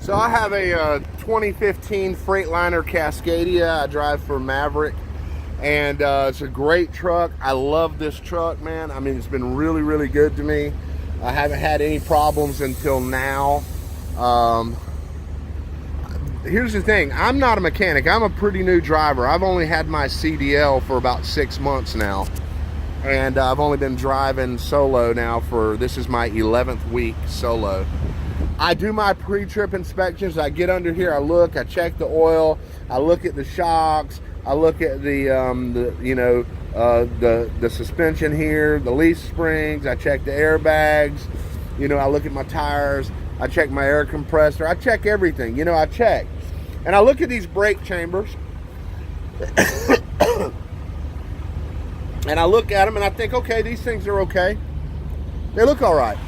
So I have a 2015 Freightliner Cascadia. I drive for Maverick, and it's a great truck. I love this truck, man. I mean, it's been really, really good to me. I haven't had any problems until now. Here's the thing. I'm not a mechanic. I'm a pretty new driver. I've only had my CDL for about 6 months now. And I've only been driving solo now for, this is my 11th week solo. I do my pre-trip inspections. I get under here, I look, I check the oil, I look at the shocks, I look at the suspension here, the leaf springs, I check the airbags, I look at my tires, I check my air compressor, I check everything, I check. And I look at these brake chambers, and I look at them and I think, okay, these things are okay. They look all right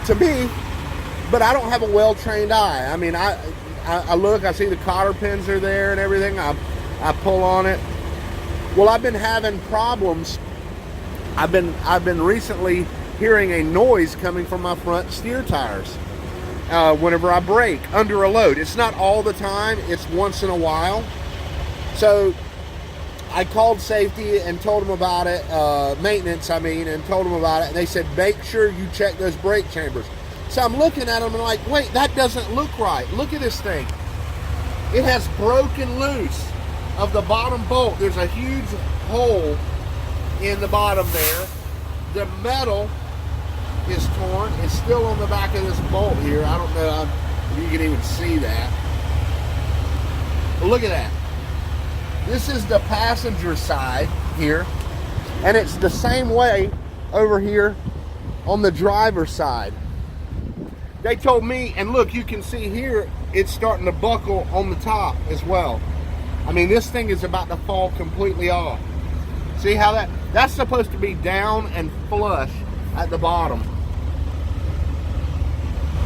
to me, but I don't have a well-trained eye. I mean, I look, I see the cotter pins are there and everything. I pull on it. Well, I've been having problems. I've been recently hearing a noise coming from my front steer tires whenever I brake under a load. It's not all the time, it's once in a while. So I called safety and told them about it, maintenance I mean, and told them about it, and they said, make sure you check those brake chambers. So I'm looking at them and like, wait, that doesn't look right. Look at this thing. It has broken loose of the bottom bolt. There's a huge hole in the bottom there. The metal is torn. It's still on the back of this bolt here. I don't know if you can even see that. But look at that. This is the passenger side here, and it's the same way over here on the driver's side. They told me, and look, you can see here, it's starting to buckle on the top as well. I mean, this thing is about to fall completely off. See how that's supposed to be down and flush at the bottom.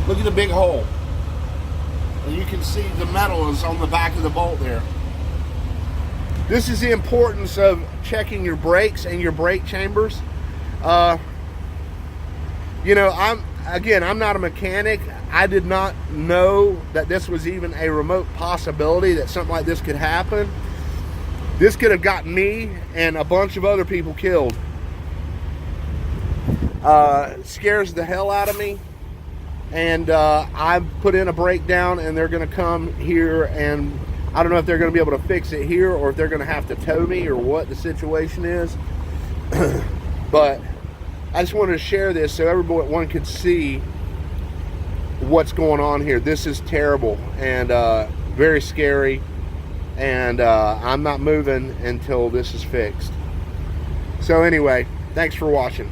Look at the big hole. And you can see the metal is on the back of the bolt there. This is the importance of checking your brakes and your brake chambers. I'm not a mechanic. I did not know that this was even a remote possibility that something like this could happen. This could have gotten me and a bunch of other people killed. Scares the hell out of me. And I put in a breakdown, and they're going to come here, and I don't know if they're going to be able to fix it here or if they're going to have to tow me or what the situation is. But I just wanted to share this so everyone could see what's going on here. This is terrible and very scary, and I'm not moving until this is fixed. So anyway, thanks for watching.